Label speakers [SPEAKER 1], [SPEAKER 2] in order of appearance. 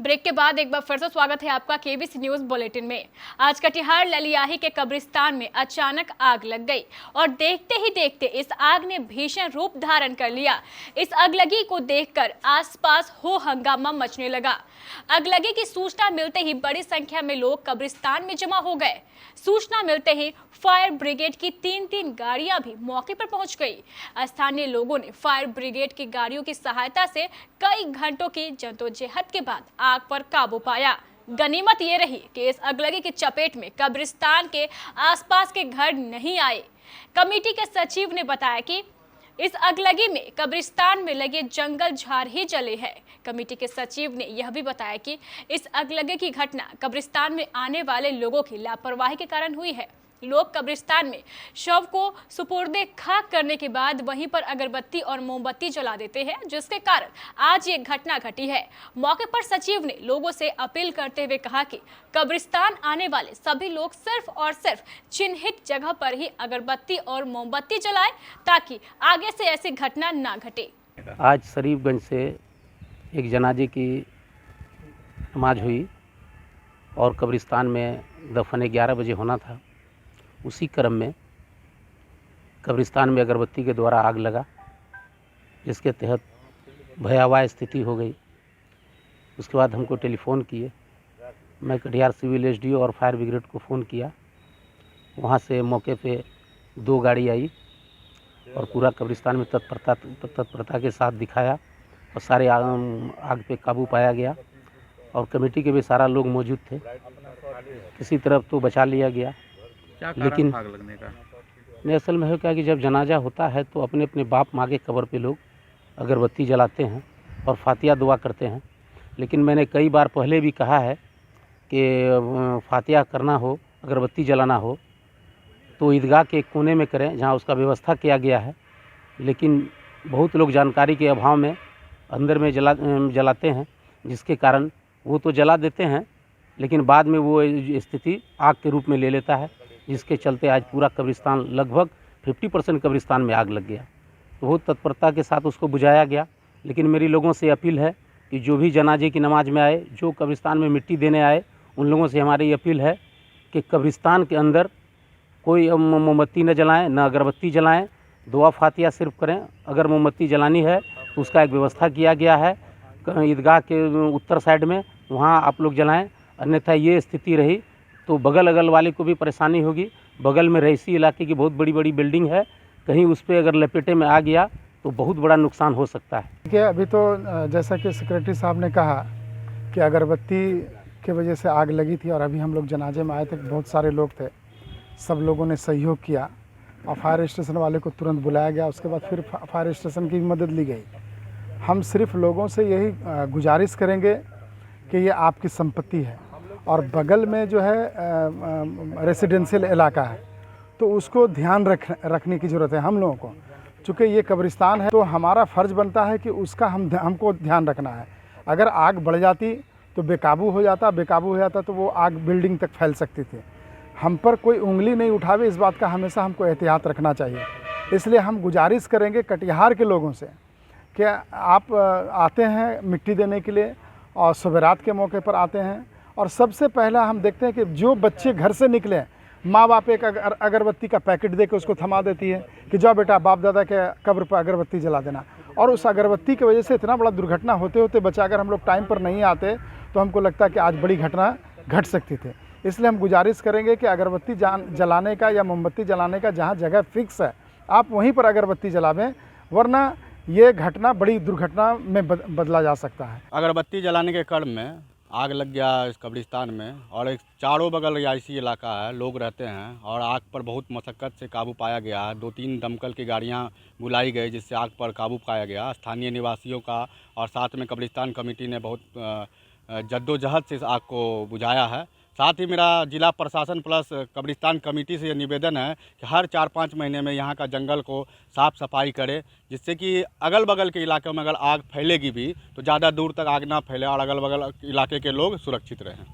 [SPEAKER 1] Break के बाद एक बार फिर से स्वागत है आपका केबीसी न्यूज बुलेटिन में। आज कटिहार ललियाही के कब्रिस्तान में अचानक आग लग गई और देखते ही देखते इस आग ने भीषण रूप धारण कर लिया। इस अगलगी को देखकर आसपास हो हंगामा मचने लगा। अगलगी की सूचना मिलते ही बड़ी संख्या में लोग कब्रिस्तान में जमा हो गए। सूचना मिलते ही फायर ब्रिगेड की तीन गाड़ियां भी मौके पर पहुंच गई। स्थानीय लोगों ने फायर ब्रिगेड की गाड़ियों की सहायता से कई घंटों की जद्दोजहद के बाद आग पर काबू पाया। गनीमत ये रही कि इस अगलगी की चपेट में कब्रिस्तान के आसपास के घर नहीं आए। कमेटी के सचिव ने बताया कि इस अगलगी में कब्रिस्तान में लगे जंगल झाड़ ही जले हैं। कमेटी के सचिव ने यह भी बताया कि इस अगलगी की घटना कब्रिस्तान में आने वाले लोगों की लापरवाही के कारण हुई है। लोग कब्रिस्तान में शव को सुपुर्दे खाक करने के बाद वहीं पर अगरबत्ती और मोमबत्ती जला देते हैं, जिसके कारण आज ये घटना घटी है। मौके पर सचिव ने लोगों से अपील करते हुए कहा कि कब्रिस्तान आने वाले सभी लोग सिर्फ और सिर्फ चिन्हित जगह पर ही अगरबत्ती और मोमबत्ती जलाएं, ताकि आगे से ऐसी घटना ना घटे।
[SPEAKER 2] आज शरीफगंज से एक जनाजे की नमाज हुई और कब्रिस्तान में दफन 11 बजे होना था। उसी क्रम में कब्रिस्तान में अगरबत्ती के द्वारा आग लगा, जिसके तहत भयावह स्थिति हो गई। उसके बाद हमको टेलीफ़ोन किए। मैं कटिहार सिविल एसडीओ और फायर ब्रिगेड को फ़ोन किया। वहाँ से मौके पे 2 गाड़ी आई और पूरा कब्रिस्तान में तत्परता के साथ दिखाया और सारे आग पे काबू पाया गया और कमेटी के भी सारा लोग मौजूद थे। किसी तरफ तो बचा लिया गया, लेकिन आग लगने का नहीं, असल में है क्या कि जब जनाजा होता है तो अपने अपने बाप माँ के कब्र पे लोग अगरबत्ती जलाते हैं और फातिया दुआ करते हैं। लेकिन मैंने कई बार पहले भी कहा है कि फातिया करना हो, अगरबत्ती जलाना हो तो ईदगाह के एक कोने में करें जहाँ उसका व्यवस्था किया गया है। लेकिन बहुत लोग जानकारी के अभाव में अंदर में जलाते हैं, जिसके कारण वो तो जला देते हैं लेकिन बाद में वो स्थिति आग के रूप में ले लेता है, जिसके चलते आज पूरा कब्रिस्तान लगभग 50% कब्रिस्तान में आग लग गया। तो बहुत तत्परता के साथ उसको बुझाया गया। लेकिन मेरी लोगों से अपील है कि जो भी जनाजे की नमाज में आए, जो कब्रिस्तान में मिट्टी देने आए, उन लोगों से हमारी अपील है कि कब्रिस्तान के अंदर कोई मोमबत्ती न जलाएं, न अगरबत्ती जलाएं, दुआ फातिया सिर्फ करें। अगर मोमबत्ती जलानी है तो उसका एक व्यवस्था किया गया है ईदगाह के उत्तर साइड में, वहाँ आप लोग जलाएँ। अन्यथा ये स्थिति रही तो बगल अगल वाले को भी परेशानी होगी। बगल में रईसी इलाके की बहुत बड़ी बड़ी बिल्डिंग है, कहीं उस पर अगर लपेटे में आ गया तो बहुत बड़ा नुकसान हो सकता है।
[SPEAKER 3] देखिए, अभी तो जैसा कि सेक्रेटरी साहब ने कहा कि अगरबत्ती के वजह से आग लगी थी और अभी हम लोग जनाजे में आए थे, बहुत सारे लोग थे, सब लोगों ने सहयोग किया और फायर स्टेशन वाले को तुरंत बुलाया गया। उसके बाद फिर फायर स्टेशन की मदद ली गई। हम सिर्फ लोगों से यही गुजारिश करेंगे कि ये आपकी संपत्ति है और बगल में जो है रेसिडेंशियल इलाका है, तो उसको ध्यान रखने की ज़रूरत है हम लोगों को। चूँकि ये कब्रिस्तान है तो हमारा फ़र्ज़ बनता है कि उसका हमको ध्यान रखना है। अगर आग बढ़ जाती तो बेकाबू हो जाता तो वो आग बिल्डिंग तक फैल सकती थी। हम पर कोई उंगली नहीं उठावे, इस बात का हमेशा हमको एहतियात रखना चाहिए। इसलिए हम गुजारिश करेंगे कटिहार के लोगों से कि आप आते हैं मिट्टी देने के लिए और सवेरात के मौके पर आते हैं, और सबसे पहला हम देखते हैं कि जो बच्चे घर से निकले, माँ बाप एक अगरबत्ती का पैकेट दे के उसको थमा देती है कि जाओ बेटा बाप दादा के कब्र पर अगरबत्ती जला देना। और उस अगरबत्ती की वजह से इतना बड़ा दुर्घटना होते होते बचा, अगर हम लोग टाइम पर नहीं आते तो हमको लगता है कि आज बड़ी घटना घट सकती थी। इसलिए हम गुजारिश करेंगे कि अगरबत्ती जलाने का या मोमबत्ती जलाने का जहाँ जगह फिक्स है आप वहीं पर अगरबत्ती जलावें, वरना ये घटना बड़ी दुर्घटना में बदला जा सकता है।
[SPEAKER 4] अगरबत्ती जलाने के क्रम में आग लग गया इस कब्रिस्तान में और एक चारों बगल रिहायशी इलाका है, लोग रहते हैं और आग पर बहुत मशक्क़त से काबू पाया गया है। 2-3 दमकल की गाड़ियां बुलाई गई जिससे आग पर काबू पाया गया। स्थानीय निवासियों का और साथ में कब्रिस्तान कमेटी ने बहुत जद्दोजहद से इस आग को बुझाया है। साथ ही मेरा जिला प्रशासन प्लस कब्रिस्तान कमेटी से ये निवेदन है कि हर 4-5 महीने में यहाँ का जंगल को साफ़ सफाई करे, जिससे कि अगल बगल के इलाकों में अगर आग फैलेगी भी तो ज़्यादा दूर तक आग ना फैले और अगल बगल इलाके के लोग सुरक्षित रहें।